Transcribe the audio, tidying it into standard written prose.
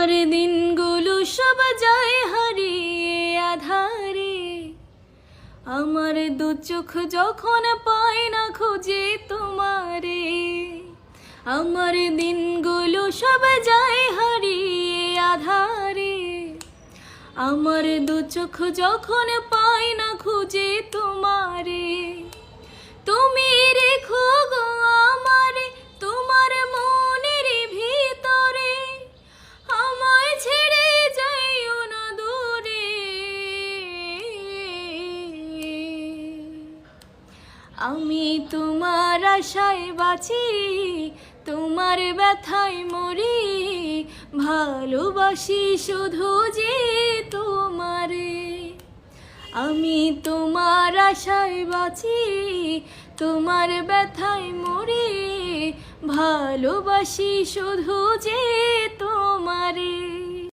আমার দিনগুলো সব যায় হারিয়ে আধারে, আমার দু চোখ যখন পায় না খুঁজে তোমারে। আমার দিনগুলো সব যায় হারিয়ে আধারে, আমার দু চোখ যখন পায় না খুঁজে তোমারে। তুমি রেখো গো আমারে তোমার মনের ভিতরে, আমায় ছেড়ে যাইও না দূরে। আমি তোমার আশায় বাঁচি, তোমার ব্যথায় মরি, ভালোবাসি শুধু যে তোমারে। আমি তোমার আশায় বাঁচি, তোমার ব্যথায় মরি, ভালোবাসি শুধু যে